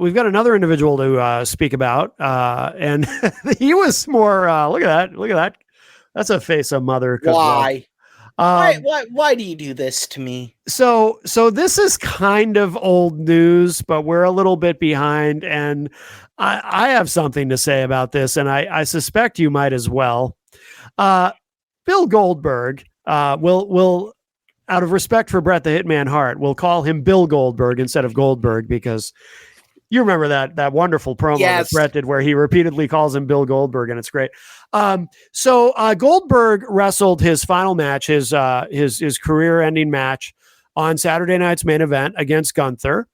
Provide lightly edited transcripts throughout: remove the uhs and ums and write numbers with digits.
we've got another individual to speak about, and he was more. Look at that. That's a face a mother could love. Why? Why do you do this to me? So this is kind of old news, but we're a little bit behind, and I have something to say about this, and I suspect you might as well. Bill Goldberg will out of respect for Bret the Hitman Hart, we'll call him Bill Goldberg instead of Goldberg, because you remember that wonderful promo that Bret did where he repeatedly calls him Bill Goldberg, and it's great. So Goldberg wrestled his final match, his career-ending match on Saturday night's main event against Gunther.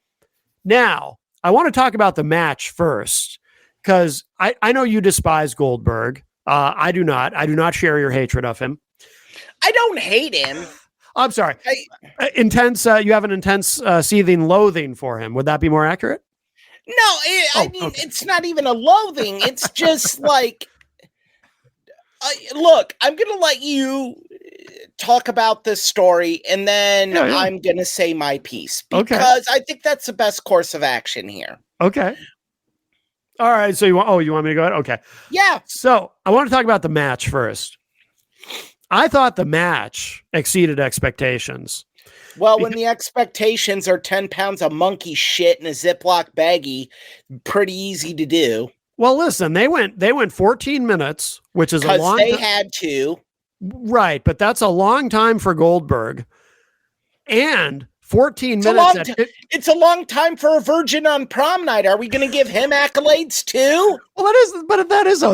Now, I want to talk about the match first, because I know you despise Goldberg. I do not. I do not share your hatred of him. I don't hate him. I'm sorry. Intense. You have an intense, seething loathing for him. Would that be more accurate? No, it's not even a loathing. It's just like, look, I'm going to let you talk about this story, and then I'm going to say my piece, because I think that's the best course of action here. Okay. All right. So you want me to go ahead? Okay. Yeah. So I want to talk about the match first. I thought the match exceeded expectations. Well, when the expectations are 10 pounds of monkey shit in a Ziploc baggie, pretty easy to do. Well, listen, they went 14 minutes, which is a long time. Because they had to. Right, but that's a long time for Goldberg. And 14 minutes. It's a long time for a virgin on prom night. Are we going to give him accolades too? Well,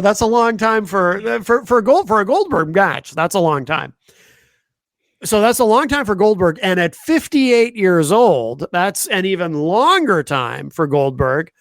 that's a long time for a Goldberg match. That's a long time. So that's a long time for Goldberg. And at 58 years old, that's an even longer time for Goldberg.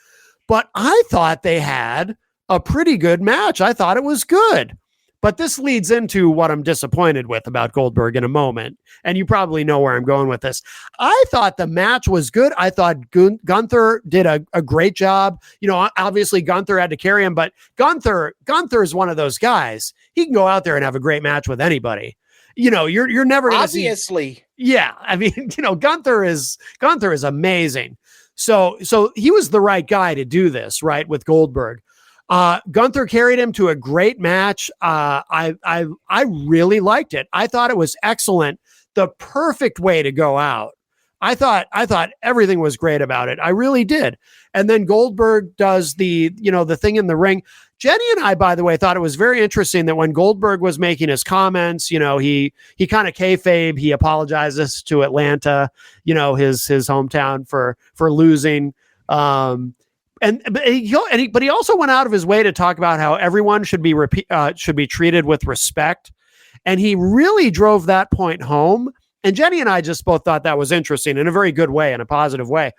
But I thought they had a pretty good match. I thought it was good. But this leads into what I'm disappointed with about Goldberg in a moment. And you probably know where I'm going with this. I thought the match was good. I thought Gunther did a great job. You know, obviously Gunther had to carry him, but Gunther is one of those guys. He can go out there and have a great match with anybody. You know, you're never going to see. Obviously. Yeah. I mean, you know, Gunther is amazing. So he was the right guy to do this, right, with Goldberg. Gunther carried him to a great match. I really liked it. I thought it was excellent. The perfect way to go out. I thought everything was great about it. I really did. And then Goldberg does the thing in the ring. Jenny and I, by the way, thought it was very interesting that when Goldberg was making his comments, you know, he kind of kayfabe, he apologizes to Atlanta, you know, his hometown for losing. But he also went out of his way to talk about how everyone should be treated with respect. And he really drove that point home. And Jenny and I just both thought that was interesting in a very good way, in a positive way.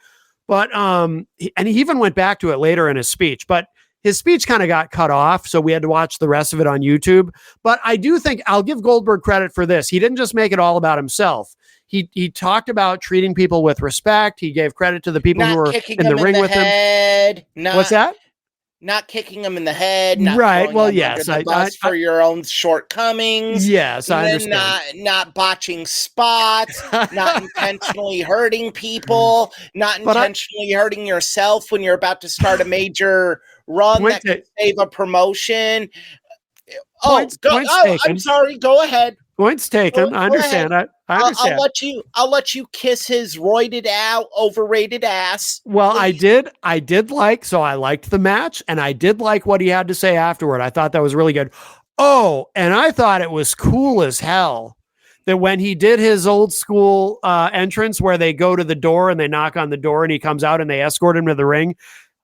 But, and he even went back to it later in his speech, but his speech kind of got cut off. So we had to watch the rest of it on YouTube. But I do think I'll give Goldberg credit for this. He didn't just make it all about himself. He talked about treating people with respect. He gave credit to the people who were in the ring with him. What's that? Not kicking them in the head. Not right. Well, yes. For your own shortcomings. Yes, I understand. Not botching spots, not intentionally hurting people, not intentionally hurting yourself when you're about to start a major run that could save a promotion. Points I'm sorry. Go ahead. Points taken. I understand. I understand. I'll let you kiss his roided out, overrated ass. Well, please. I liked the match, and I did like what he had to say afterward. I thought that was really good. Oh, and I thought it was cool as hell that when he did his old school entrance where they go to the door and they knock on the door and he comes out and they escort him to the ring,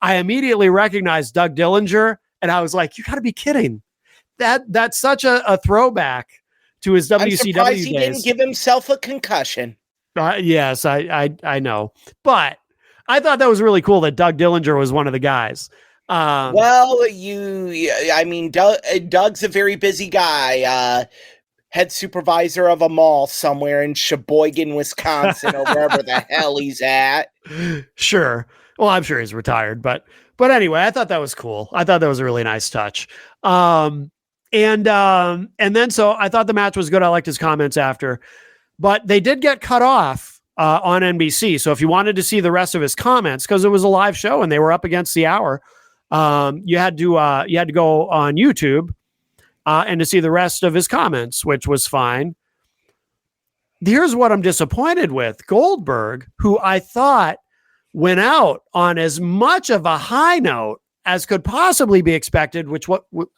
I immediately recognized Doug Dillinger, and I was like, you got to be kidding. That's such a throwback to his WCW days. I'm surprised he didn't give himself a concussion. Yes, I know. But I thought that was really cool that Doug Dillinger was one of the guys. Doug's a very busy guy. Head supervisor of a mall somewhere in Sheboygan, Wisconsin, or wherever the hell he's at. Sure. Well, I'm sure he's retired, but anyway, I thought that was cool. I thought that was a really nice touch. And then so I thought the match was good. I liked his comments after, but they did get cut off on NBC. So if you wanted to see the rest of his comments, because it was a live show and they were up against the hour, you had to go on YouTube and to see the rest of his comments, which was fine. Here's what I'm disappointed with. Goldberg, who I thought went out on as much of a high note as could possibly be expected, which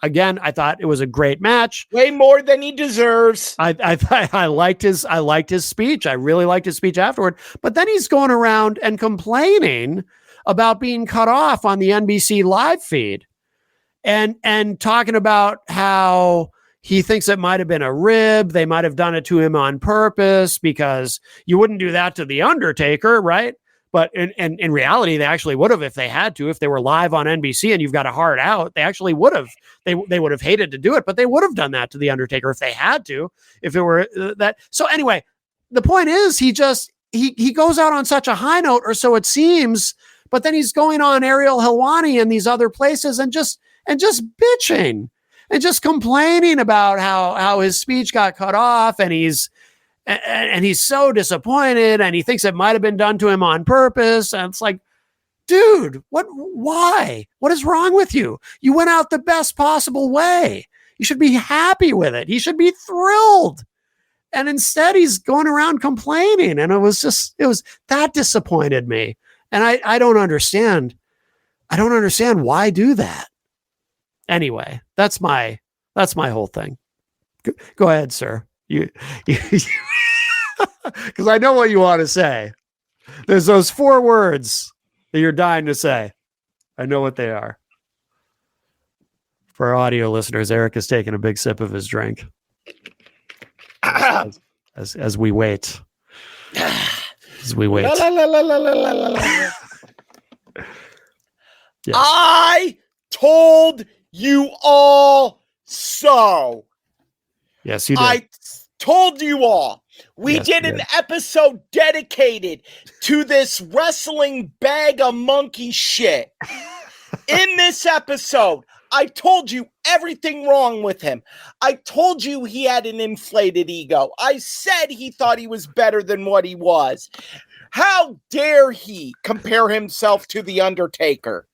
again, I thought it was a great match. Way more than he deserves. I liked his speech. I really liked his speech afterward, but then he's going around and complaining about being cut off on the NBC live feed and talking about how he thinks it might have been a rib. They might have done it to him on purpose because you wouldn't do that to The Undertaker, right? But in reality, they actually would have if they had to. If they were live on NBC and you've got a hard out, they actually would have. They would have hated to do it, but they would have done that to The Undertaker if they had to. If it were that. So anyway, the point is he goes out on such a high note, or so it seems. But then he's going on Ariel Helwani and these other places and just bitching and just complaining about how his speech got cut off and he's so disappointed and he thinks it might have been done to him on purpose. And it's like, dude, why? What is wrong with you? You went out the best possible way. You should be happy with it. He should be thrilled. And instead he's going around complaining. And it was that disappointed me. And I don't understand. I don't understand why do that. Anyway, that's my whole thing. Go ahead, sir. You because I know what you want to say. There's those 4 words that you're dying to say. I know what they are. For our audio listeners, Eric is taking a big sip of his drink as we wait. As we wait. Yes. I told you all so. Yes, you did. I told you all. We did an episode dedicated to this wrestling bag of monkey shit. In this episode, I told you everything wrong with him. I told you he had an inflated ego. I said he thought he was better than what he was. How dare he compare himself to The Undertaker?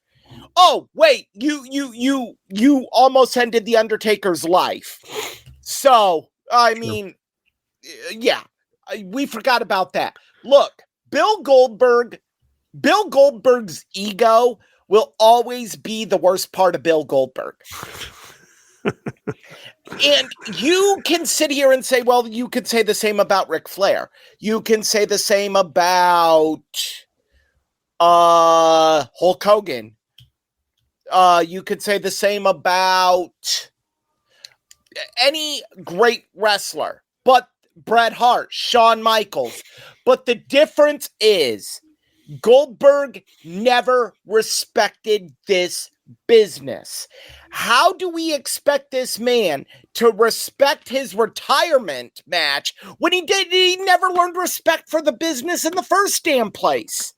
Oh, wait, you almost ended The Undertaker's life. So, I mean, yeah, we forgot about that. Look, Bill Goldberg's ego will always be the worst part of Bill Goldberg. And you can sit here and say, well, you could say the same about Ric Flair. You can say the same about Hulk Hogan. You could say the same about any great wrestler, but Bret Hart, Shawn Michaels. But the difference is Goldberg never respected this business. How do we expect this man to respect his retirement match when he never learned respect for the business in the first damn place?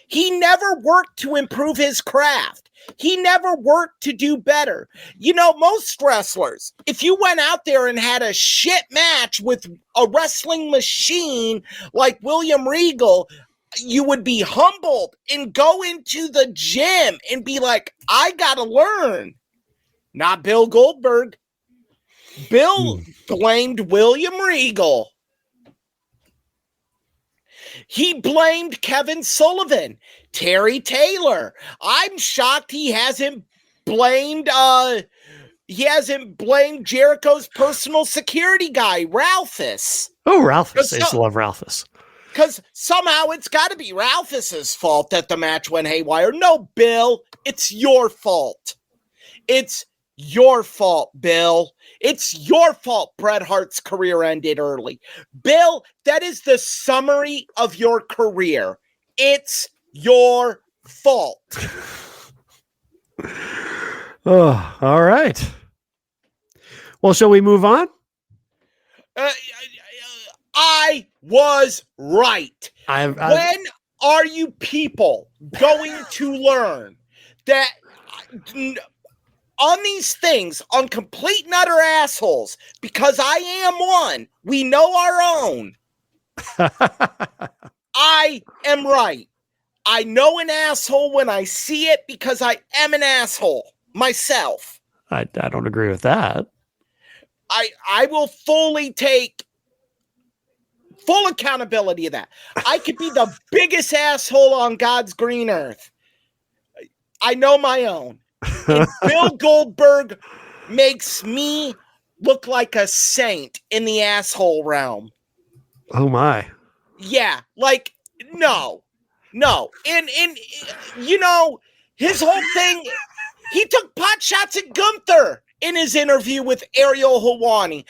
He never worked to improve his craft. He never worked to do better. You know, most wrestlers, if you went out there and had a shit match with a wrestling machine like William Regal, you would be humbled and go into the gym and be like, I gotta learn. Not Bill Goldberg. Bill blamed William Regal. He blamed Kevin Sullivan, Terry Taylor. I'm shocked he hasn't blamed Jericho's personal security guy, Ralphus. Oh, Ralphus. I used to love Ralphus. Because somehow it's got to be Ralphus's fault that the match went haywire. No, Bill, it's your fault. It's your fault, Bill. It's your fault Bret Hart's career ended early. Bill, that is the summary of your career. It's your fault. Oh, all right. Well, shall we move on? I was right. When are you people going to learn that on these things, on complete and utter assholes, because I am one, we know our own. I am right. I know an asshole when I see it because I am an asshole myself. I don't agree with that. I will fully take full accountability of that. I could be the biggest asshole on God's green earth. I know my own. And Bill Goldberg makes me look like a saint in the asshole realm. Oh my. Yeah, like no. And you know, his whole thing, he took pot shots at Gunther in his interview with Ariel Helwani.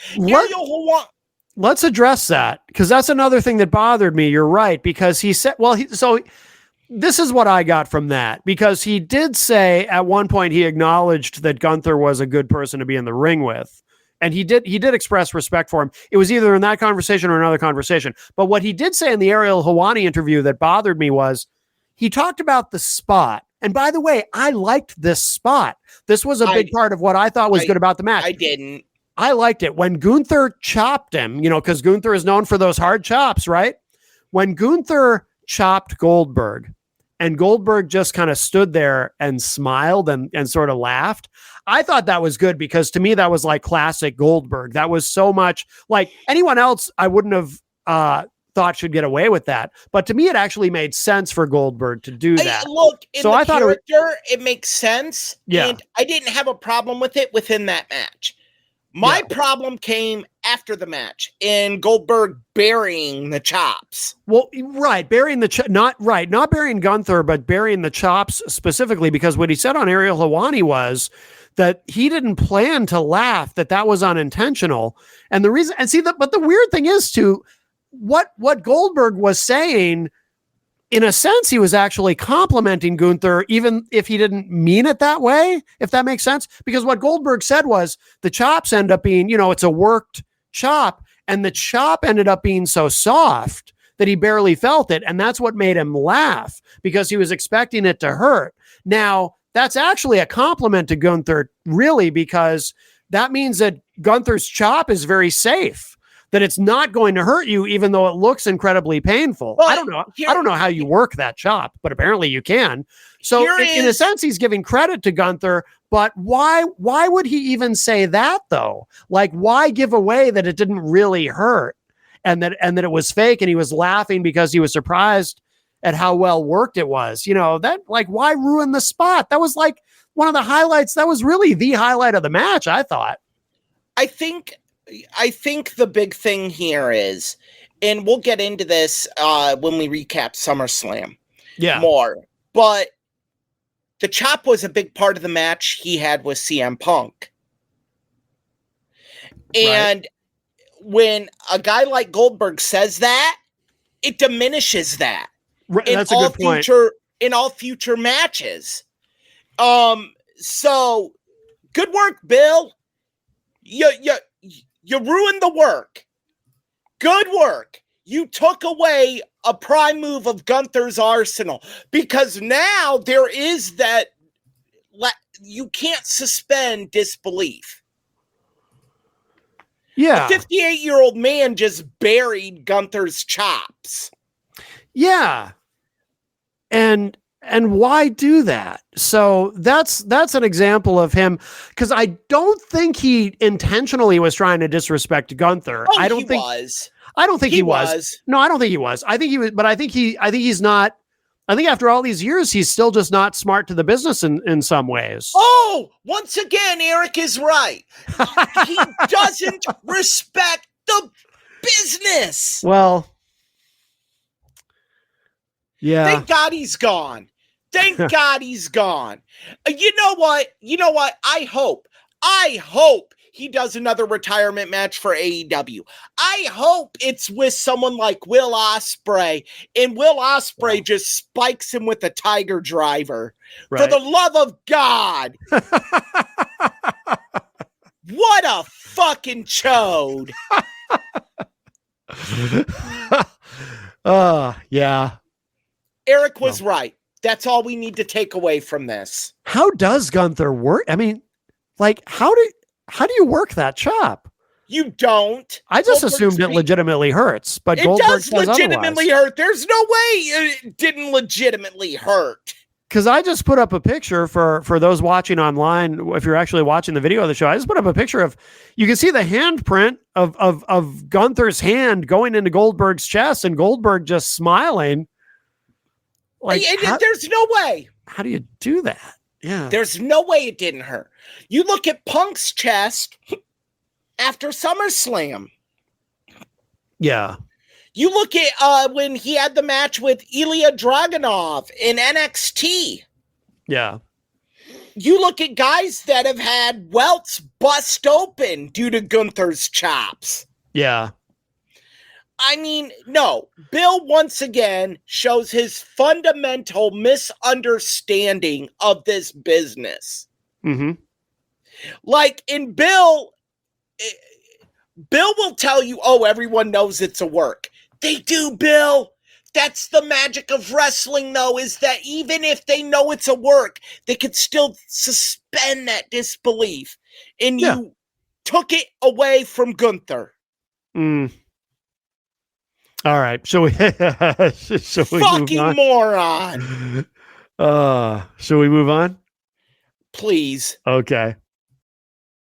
Let's address that, because that's another thing that bothered me. You're right, because he said, this is what I got from that, because he did say at one point he acknowledged that Gunther was a good person to be in the ring with. And he did express respect for him. It was either in that conversation or another conversation. But what he did say in the Ariel Helwani interview that bothered me was he talked about the spot. And by the way, I liked this spot. This was a big part of what I thought was good about the match. I didn't. I liked it. When Gunther chopped him, because Gunther is known for those hard chops, right? When Gunther chopped Goldberg and Goldberg just kind of stood there and smiled and sort of laughed, I thought that was good, because to me, that was like classic Goldberg. That was so much like anyone else I wouldn't have thought should get away with that. But to me, it actually made sense for Goldberg to do that. I thought it makes sense. Yeah. And I didn't have a problem with it within that match. My problem came after the match and Goldberg burying the chops. Well, right. Burying not burying Gunther, but burying the chops specifically, because what he said on Ariel Helwani was that he didn't plan to laugh, that was unintentional. And the reason, but the weird thing is too, what Goldberg was saying, in a sense, he was actually complimenting Gunther, even if he didn't mean it that way, if that makes sense. Because what Goldberg said was the chops end up being, it's a worked chop, and the chop ended up being so soft that he barely felt it. And that's what made him laugh, because he was expecting it to hurt. Now, that's actually a compliment to Gunther, really, because that means that Gunther's chop is very safe, that it's not going to hurt you, even though it looks incredibly painful. Well, I don't know how you work that chop, but apparently you can. So in a sense, he's giving credit to Gunther, but why would he even say that though? Like, why give away that it didn't really hurt and that it was fake and he was laughing because he was surprised at how well worked it was? That, like, why ruin the spot? That was like one of the highlights. That was really the highlight of the match, I thought. I think the big thing here is, and we'll get into this when we recap SummerSlam more, but the chop was a big part of the match he had with CM Punk. And when a guy like Goldberg says that, it diminishes that. Right, that's a good point. In all future matches. So good work, Bill. You ruined the work. Good work. You took away a prime move of Gunther's arsenal, because now there is that you can't suspend disbelief. Yeah. A 58-year-old man just buried Gunther's chops. Yeah. And why do that? So that's an example of him, because I don't think he intentionally was trying to disrespect Gunther. Oh, I don't think he was. No, I don't think he was. I think he was, but I think he's not. I think after all these years, he's still just not smart to the business in some ways. Oh, once again, Eric is right. He doesn't respect the business. Well, yeah. Thank God he's gone. Thank God he's gone. You know what? I hope he does another retirement match for AEW. I hope it's with someone like Will Ospreay, and Will Ospreay just spikes him with a Tiger Driver. Right. For the love of God. What a fucking chode. Yeah. Eric was right. That's all we need to take away from this. How does Gunther work? I mean, like, how do you work that chop? You don't. I just assumed it legitimately hurts, but Goldberg does legitimately hurt. There's no way it didn't legitimately hurt. Because I just put up a picture for those watching online. If you're actually watching the video of the show, I just put up a picture of, you can see the handprint of Gunther's hand going into Goldberg's chest, and Goldberg just smiling. Like, there's no way. How do you do that? Yeah, there's no way it didn't hurt. You look at Punk's chest after SummerSlam. Yeah. You look at when he had the match with Ilya Dragunov in NXT. Yeah. You look at guys that have had welts bust open due to Gunther's chops. Yeah. I mean, no. Bill once again shows his fundamental misunderstanding of this business. Mm-hmm. Like in Bill will tell you, oh, everyone knows it's a work. They do, Bill. That's the magic of wrestling, though, is that even if they know it's a work, they could still suspend that disbelief. And you took it away from Gunther. Mm. All right. Shall we fucking move on? Moron. Shall we move on? Please. Okay.